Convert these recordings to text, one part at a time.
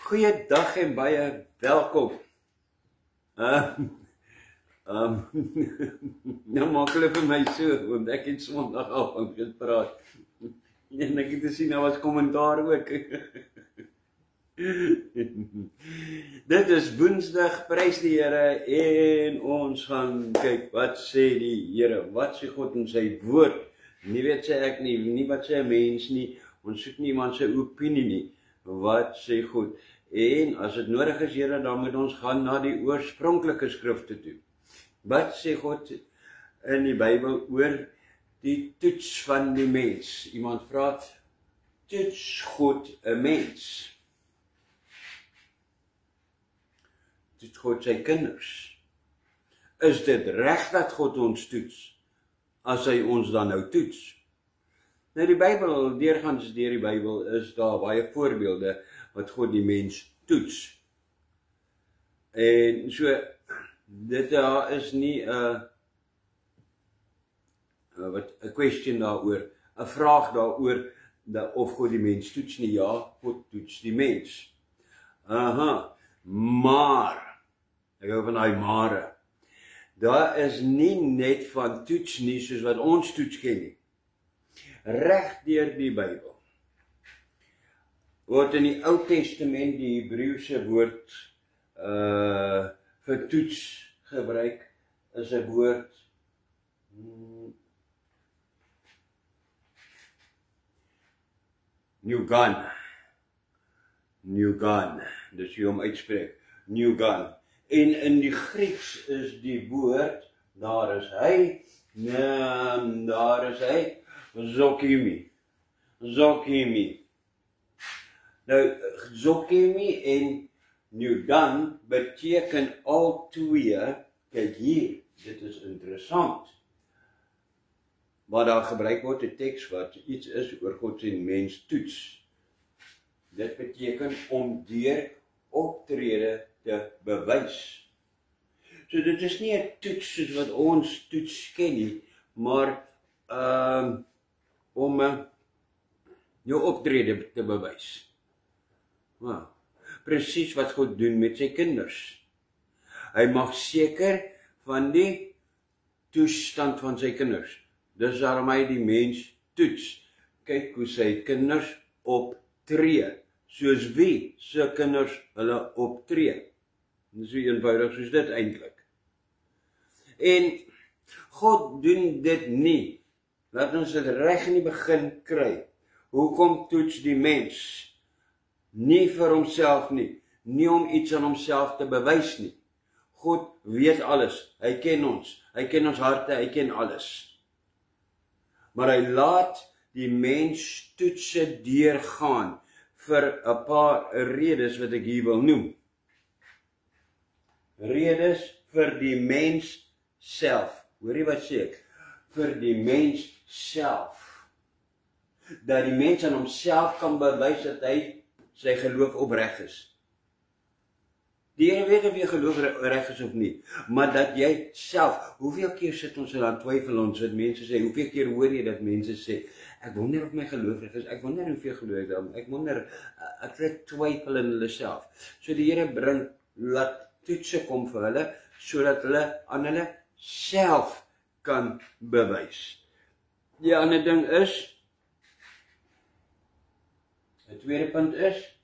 Goeiedag en baie welkom. Nou maak hulle vir my so, want ek het Sondag af en gepraat. En ek het gesien, nou was kommentaar ook. Dit is Woensdag, prys die Here, en ons gaan kyk, wat sê die Here, wat sê God in sy woord. Nie weet sê ek nie, nie wat sê 'n mens nie, ons soek nie iemand sy opinie nie, wat sê God. En as dit nodig is, Here, dan moet ons gaan na die oorspronklike skrifte toe. Wat sê God in die Bybel oor die toets van die mens? Iemand vra, toets God 'n mens? Toets God sy kinders? Is dit reg dat God ons toets, as hy ons dan nou toets? Nou die Bybel, deurgaans deur die Bybel, is daar baie voorbeelde wat God die mens toets. En so, dit is nie 'n question daaroor, 'n vraag daaroor, of God die mens toets nie. Ja, God toets die mens. Maar, ek hou van daai mare, daar is nie net van toets nie, soos wat ons toets ken nie. Reg deur die Bybel word in die Ou Testament die Hebreëse woord vir toets gebruik, is 'n woord Nugan, dis hoe hom uitspreek, Nugan. En in die Grieks is die woord, daar is hy, Zokimi. Nou, Zokimi en Nugan beteken al twee, kyk hier, dit is interessant, waar daar gebruik word 'n teks wat iets is oor God se mens toets. Dit beteken om deur optrede te bewys. So dit is nie 'n toets soos wat ons toets ken nie, maar om jou optrede te bewys. Wow. Presies wat God doen met sy kinders. Hy maak seker van die toestand van sy kinders. Dis daarom hy die mens toets. Kyk hoe sy kinders optree. Soos wie se kinders hulle optree. Dis so eenvoudig soos dit eintlik. En God doen dit nie. Laat ons dit reg in die begin kry. Hoekom toets die mens? Nie vir homself nie. Nie om iets aan homself te bewys nie. God weet alles. Hy ken ons harte, hy ken alles. Maar hy laat die mens toetse deurgaan vir 'n paar redes wat ek hier wil noem. Redes vir die mens self. Hoorie wat sê ek? Vir die mens self. Dat die mens aan homself kan bewys dat hy sy geloof opreg is. Die Here weet of jy geloof reg is of nie, maar dat jy self, hoeveel keer sit ons en dan twyfel ons wat mense sê, hoeveel keer hoor jy dat mense sê, ek wonder of my geloof reg is, ek wonder hoeveel geloof ek dan, ek wonder, ek twyfel in hulle self. So die Here laat toetse kom vir hulle, sodat hulle aan hulle self kan bewys. Die ander ding is, die tweede punt is,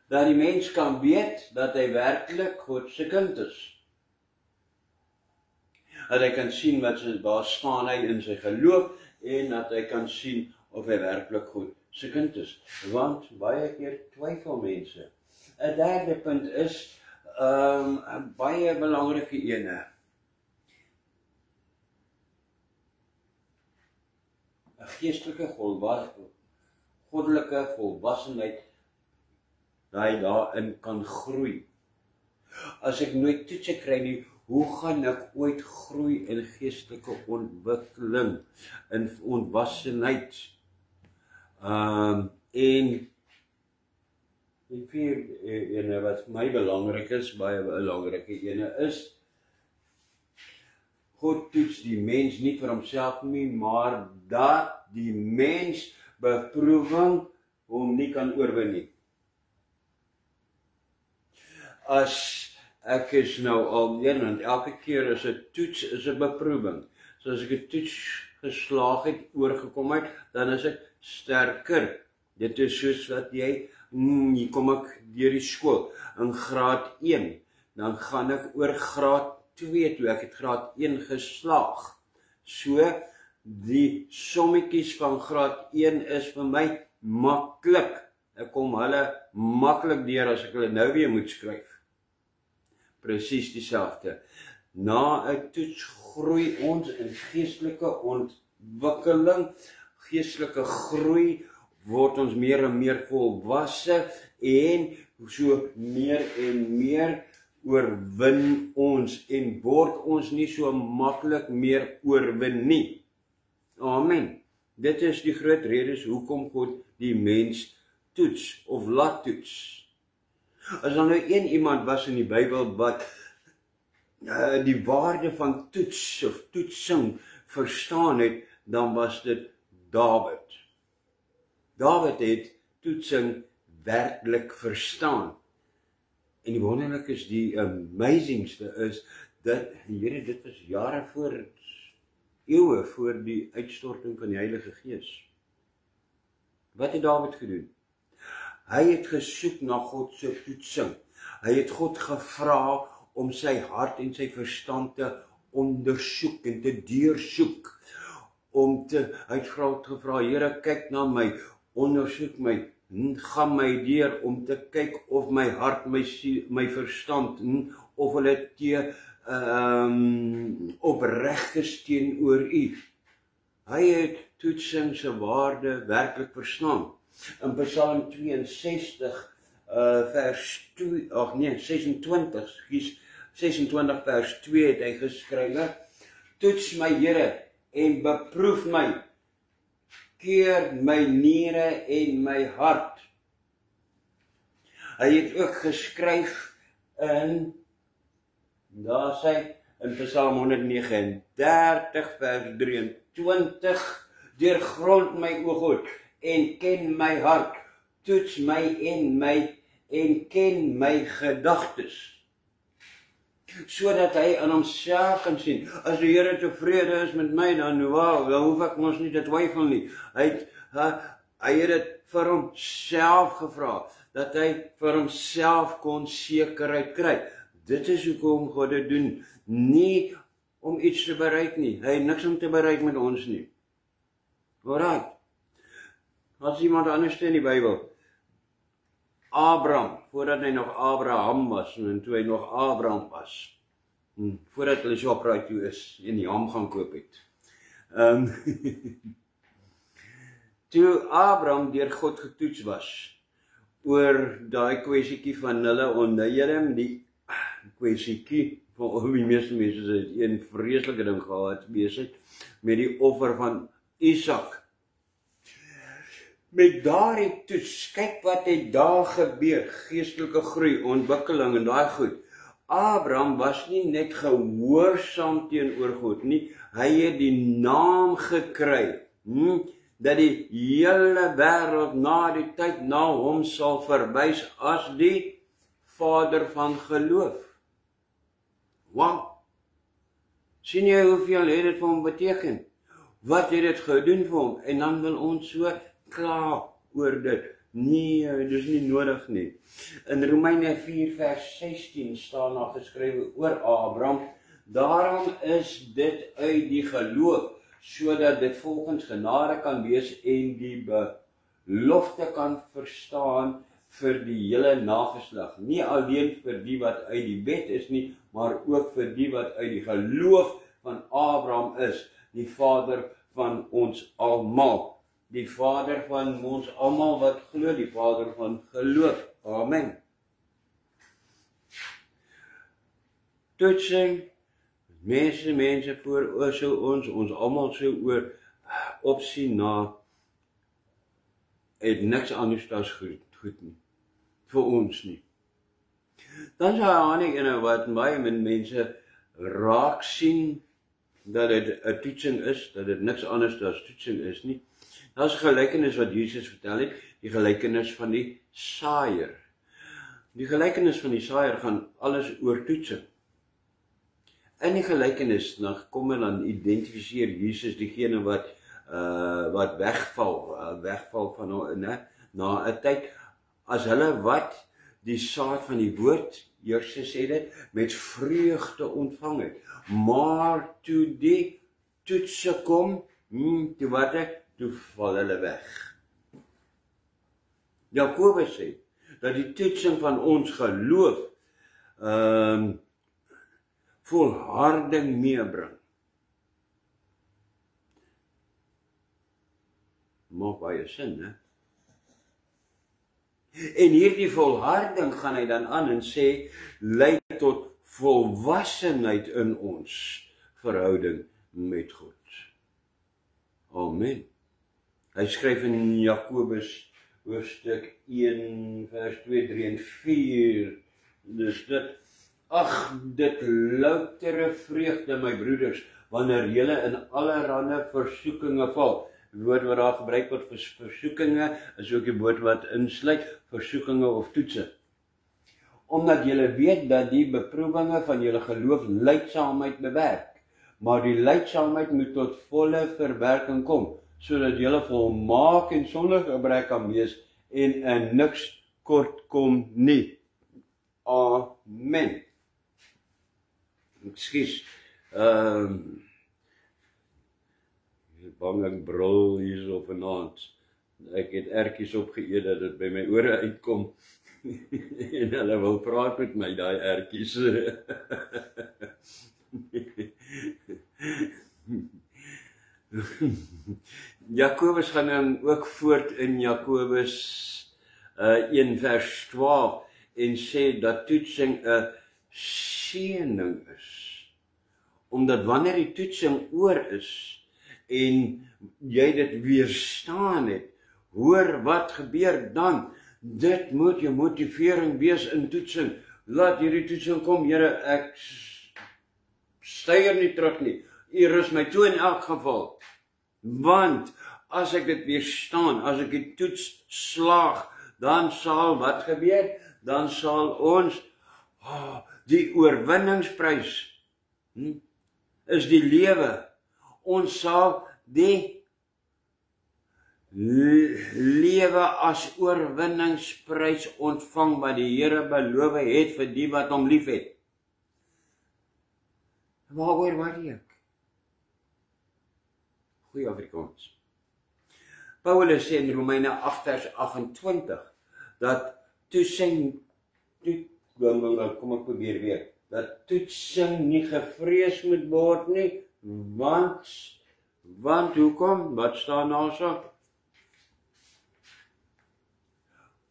dat die mens kan weet dat hy werklik God se kind is. Dat hy kan sien waar staan hy in sy geloof, en dat hy kan sien of hy werklik God se kind is. Want baie keer twyfel mense. 'n derde punt is, 'n baie belangrike ene. 'n geestelike goddelike volwassenheid, dat hy daarin kan groei. As ek nooit toetse kry nie, hoe gaan ek ooit groei in geestelike ontwikkeling, in volwassenheid? En die vierde ene wat vir my belangrik is, baie belangrike ene is, God toets die mens nie vir homself nie, maar dat die mens beproewing hom nie kan oorwin nie. as ek is nou al een, want elke keer as 'n toets is 'n beproewing. So as ek 'n toets geslaag het, oorgekom het, dan is ek sterker. Dit is soos wat hier kom ek deur die skool in graad 1, dan gaan ek oor graad 2 toe, ek het graad 1 geslaag. So, die sommetjies van graad 1 is vir my maklik. Ek kom hulle maklik deur as ek hulle nou weer moet skryf. Presies dieselfde. Na 'n toets groei ons in geestelike ontwikkeling, geestelike groei, word ons meer en meer volwasse en so meer en meer oorwin ons en word ons nie so maklik meer oorwin nie. Amen. Dit is die groot redes hoekom God die mens toets of laat toets. As daar nou een iemand was in die Bybel wat die waarde van toets of toetsing verstaan het, dan was dit Dawid. Dawid het toetsing werklik verstaan. En die wonderlike is, die amazingste is, dat, Here, dit was jare voor, eeue voor die uitstorting van die Heilige Gees. Wat het Dawid gedoen? Hy het gesoek na God se toetsing. Hy het God gevra om sy hart en sy verstand te ondersoek en te deursoek. Hy het gevra, Here, kyk na my, ondersoek my, gaan my deur om te kyk of my hart, my verstand, of hulle opreg is teenoor U. Hy het toetsing se waarde werklik verstaan. In Psalm 62 vers 2, 26 vers 2 het hy geskryf: Toets my, Here, en beproef my, keur my niere en my hart. Hy het ook geskryf in Psalm 139 vers 23: Deurgrond my, o God, en ken my hart, toets my en ken my gedagtes. Sodat hy aan homself kan sien, as die Here tevrede is met my, dan hoef ek ons nie te twyfel nie. Hy het dit vir homself gevra, dat hy vir homself kon sekerheid kry. Dit is hoekom God dit doen, nie om iets te bereik nie. Hy het niks om te bereik met ons nie. Alright. As iemand anders in die Bybel, Abraham, voordat hy nog Abraham was, en toe hy nog Abraham was, voordat hulle Shoprite toe is, en die ham gaan koop het. Toe Abraham deur God getoets was, oor daai kwessiekie van hulle onhuiling, die kwessiekie, van die meeste mense het een vreeslike ding gehad, besig, met die offer van Isak. Met daardie toets, kyk wat het daar gebeur, geestelike groei, ontwikkeling en daai goed. Abraham was nie net gehoorsaam teenoor God nie, hy het die naam gekry, dat die hele wêreld na die tyd na hom sal verwys as die Vader van geloof. Wow! Sien jy hoeveel het dit vir hom beteken? Wat het dit gedoen vir hom? En dan wil ons so klaar oor dit. Nee, dis nie nodig nie. In Romeine 4 vers 16 staan daar geskrywe oor Abraham: Daarom is dit uit die geloof, sodat dit volgens genade kan wees en die belofte kan verstaan vir die hele nageslag. Nie alleen vir die wat uit die wet is nie, maar ook vir die wat uit die geloof van Abraham is, die vader van ons almal. Die vader van ons almal wat glo, die vader van geloof. Amen. Toetsing, mense voor ons almal so oor opsien na, het niks anders as goed nie, vir ons nie. Dan is daar ander ene wat baie min mense raak sien, dat dit 'n toetsing is, dat dit niks anders as toetsing is nie. Daar is 'n gelykenis wat Jesus vertel het, die gelykenis van die saaier. Die gelykenis van die saaier gaan alles oor toetsing. In die gelykenis dan kom en dan identifiseer Jesus diegene wat wegval van na 'n tyd, as hulle wat die saad van die woord, Jesus sê dit, met vreugde ontvang het. Maar toe die toetse kom, toe val hulle weg. Jakobus sê dat die toetsing van ons geloof volharding meebring. Maak baie sin, hè? En hierdie volharding gaan hy dan aan en sê, lei tot volwassenheid in ons verhouding met God. Amen. Hy skryf in Jakobus hoofstuk 1 vers 2, 3 en 4. Dus dit loutere vreugde, my broeders, wanneer julle in allerhande versoekinge val. Die woord wat daar gebruik word vir versoekinge is ook die woord wat insluit versoekinge of toetse. Omdat julle weet dat die beproewinge van julle geloof lydsaamheid bewerk, maar die lydsaamheid moet tot volle verwerking kom, sodat julle volmaak en sonder gebrek kan wees en in niks kort kom nie. Amen. Ekskuus. Bang ek brul hierso vanaand. Ek het ertjies opgeëet dat dit by my ore uitkom. En hulle wil praat met my, daai ertjies. Jakobus gaan dan ook voort in Jakobus 1 vers 12 en sê dat toetsing 'n seëning is. Omdat wanneer die toetsing oor is en jy dit weerstaan het, hoor wat gebeur dan? Dit moet jou motivering wees in toetsing. Laat hierdie toetsing kom, Here, ek styer nie terug nie. U rus my toe in elk geval. Want as ek dit weerstaan, as ek die toets slaag, dan sal wat gebeur? Dan sal ons die oorwinningsprys is die lewe. Ons sal die lewe as oorwinningsprys ontvang wat die Here beloof het vir die wat hom liefhet. Waaroor worry ek? Goeie Afrikaans. Paulus sê in Romeine 8 vers 28 dat toetsing, kom ek probeer weer, dat toetsing nie gevrees moet word nie, want hoekom? Wat staan daar so?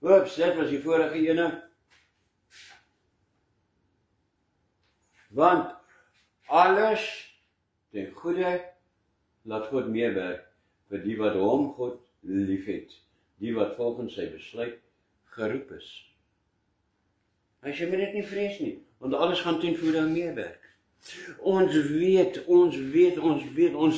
Oeps, dit was die vorige ene. Want alles ten goeie laat God meewerk vir die wat hom God liefhet, die wat volgens sy besluit geroep is. As jy moet dit nie vrees nie, want alles gaan ten goeie meewerk. Ons weet, ons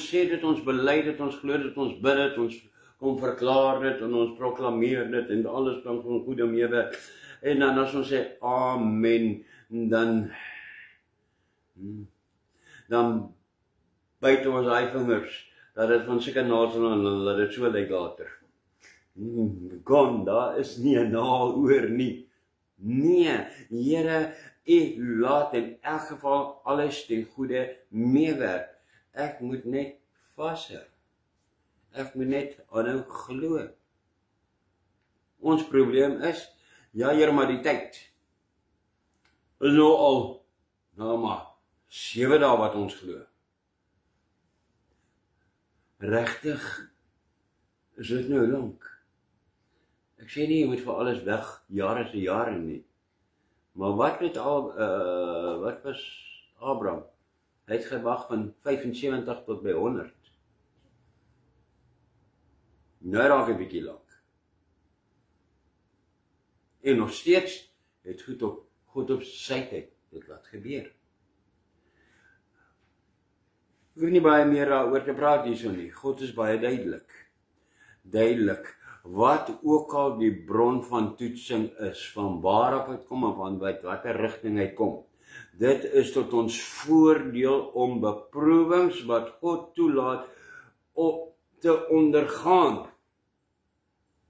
sê dit, ons bely dit, ons glo dit, ons bid dit, ons kom verklaar dit en ons proklameer dit en alles kan van goeie meewerk. En dan as ons sê amen, dan byt ons hy vingers, dat dit van seker naad sal en dat dit so lyk later. Daar is nie 'n naal oor nie. Nee, Here, U laat in elk geval alles ten goeie meewerk. Ek moet net vashou. Ek moet net aanhou glo. Ons probleem is, ja Here, maar die tyd is nou al, maar 7 dae wat ons glo. Regtig is dit nou lank. Ek sê nie, jy moet vir alles weg, jare se jare nie. Maar wat was Abraham? Hy het gewag van 75 tot by 100. Nou raak 'n bietjie lank. En nog steeds het God op sy tyd dit laat gebeur. Ek wil nie baie meer daaroor te praat hierso nie. God is baie duidelik. wat ook al die bron van toetsing is, van waar af het kom en van watter rigting hy kom. Dit is tot ons voordeel om beproewings wat God toelaat op te ondergaan.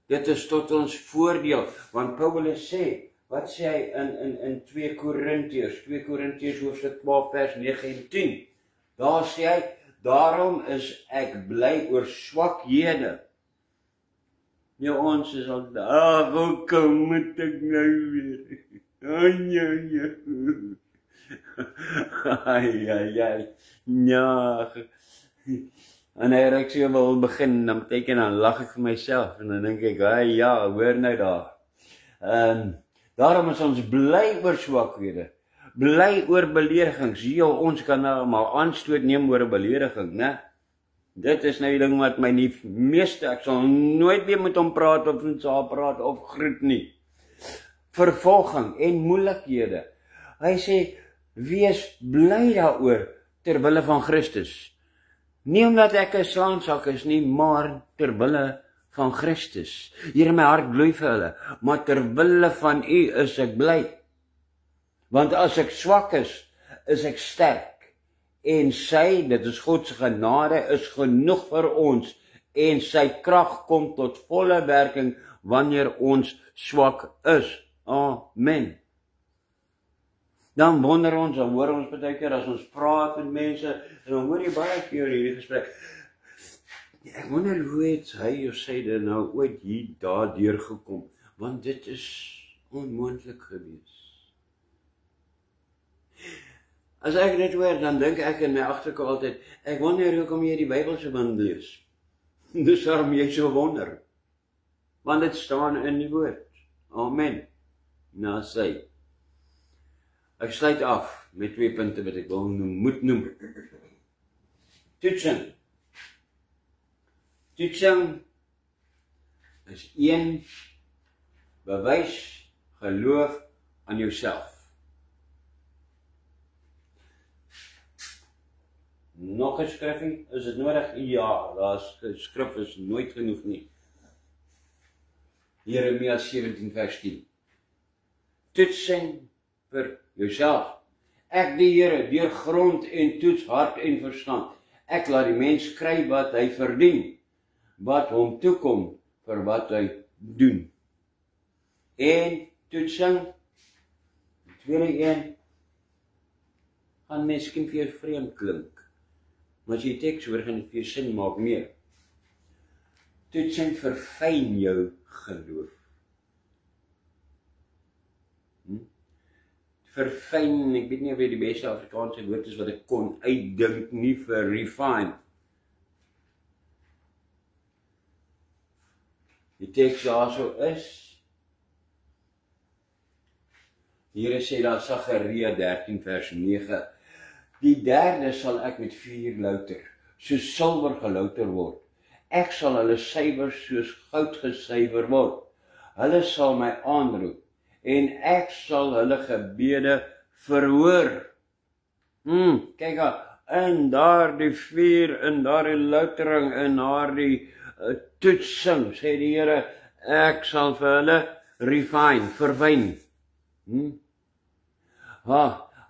Dit is tot ons voordeel, want Paulus sê, wat sê hy in 2 Korintiërs hoofstuk 12 vers 9 en 10, daar sê hy, daarom is ek bly oor swakhede. Ja, ons is al, hoe kom moet ek nou weer? Ja. En ek so wil begin, dan beteken dan lag ek vir myself, en dan dink ek, ja, hoor nou daar. Daarom is ons bly oor swakhede, bly oor beledigings. Ja, ons kan nou maar aanstoot neem oor 'n belediging, né? Dit is nou die ding wat my nie meeste, ek sal nooit weer met hom praat of met haar praat of groet nie. Vervolging en moeilikhede. Hy sê, wees bly daaroor terwille van Christus. Nie omdat ek 'n slaansak is nie, maar terwille van Christus. Here, my hart gloei vir hulle, maar terwille van U is ek bly. Want as ek swak is ek sterk. En sy, dit is God se genade, is genoeg vir ons, en sy krag kom tot volle werking wanneer ons swak is. Amen. Dan wonder ons, dan hoor ons baie keer as ons praat met mense, en dan hoor jy baie keer hierdie gesprek. Ek wonder hoe het hy of sy dit nou ooit hier daardeur gekom, want dit is onmoontlik gewees. As ek dit hoor, dan dink ek in my agterkop altyd, ek wonder hoekom jy die Bybelse band lees. Dis waarom jy so wonder. Want dit staan in die woord. Amen. Na sy. Ek sluit af met 2 punte wat ek moet noem. Toetsing. Toetsing is 1, bewys geloof aan jouself. Nog 'n skrifgie, is dit nodig? Ja, skrif is nooit genoeg nie. Jeremia 17 vers 10. Toetsing vir jouself. Ek die Here deurgrond en toets hart en verstand. Ek laat die mens kry wat hy verdien, wat hom toekom vir wat hy doen. En toetsing, die tweede een, gaan miskien vir jou vreemd klink. Maar as jy teks hoor, gaan dit vir jou sin maak meer. Toetsing verfyn jou geloof. Verfyn, ek weet nie of jy die beste Afrikaanse woord is wat ek kon uitdink nie vir refine. Die teks daarso is, Here sê daar Sagaria 13 vers 9, die derde sal ek met vuur louter, soos silwer gelouter word. Ek sal hulle suiwer soos goud gesuiwer word. Hulle sal my aanroep, en ek sal hulle gebede verhoor. Kyk in daardie vuur, in daardie loutering, in daardie toetsing, sê die Here, ek sal vir hulle refine, verfyn.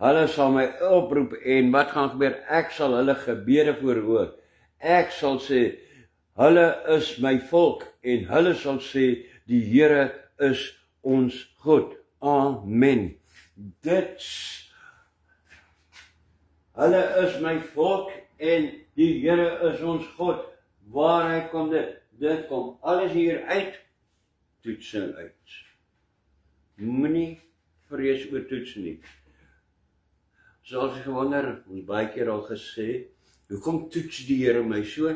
Hulle sal my oproep, en wat gaan gebeur? Ek sal hulle gebede verhoor. Ek sal sê, hulle is my volk, en hulle sal sê, die Here is ons God. Amen. Hulle is my volk, en die Here is ons God. Waaruit kom dit? Dit kom alles hier uit, toetsing uit. Moenie vrees oor toets nie. Soos ek gewonder, ons baie keer al gesê, hoekom toets die Here my so?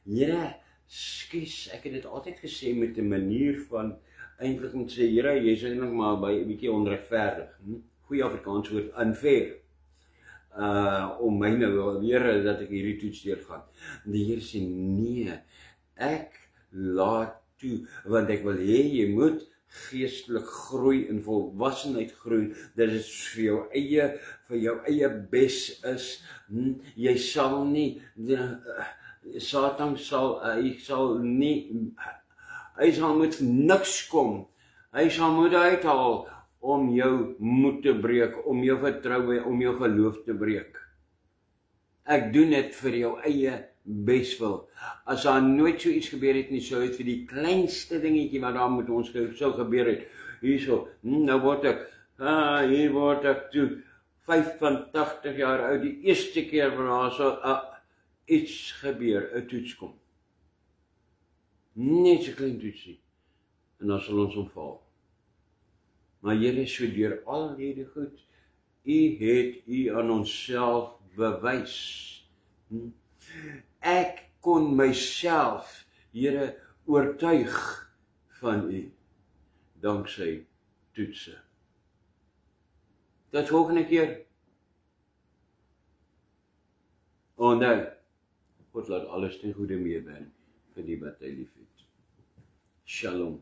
Here, skus, ek het dit altyd gesê met 'n manier van, eintlik om te sê, Here, jy is eintlik maar baie 'n bietjie onregverdig. Goeie Afrikaans woord, unfair. Om my nou weer dat ek hierdie toets deurgaan. Die Here sê, nee, ek laat toe, want ek wil hê jy moet geestelik groei en volwassenheid groei, dat dit vir jou eie bes is. Jy sal nie Satan hy sal met niks kom. Hy sal moet uithaal om jou moed te breek, om jou vertroue, om jou geloof te breek. Ek doen dit vir jou eie beswil. As daar nooit so iets gebeur het nie, sou dit vir die kleinste dingetjie wat daar met ons sou gebeur het. Hierso, nou word ek, hier word ek toe 85 jaar oud, die eerste keer waar daar so iets gebeur, 'n toets kom. Net so klein toetsie. En dan sal ons omval. Maar Here, so deur al hierdie goed, U het U aan onsself bewys. Ek kon myself, Here, oortuig van U, danksy toetse. Tot volgende keer. Onthou, God laat alles ten goeie meewerk vir die wat hy liefhet. Shalom.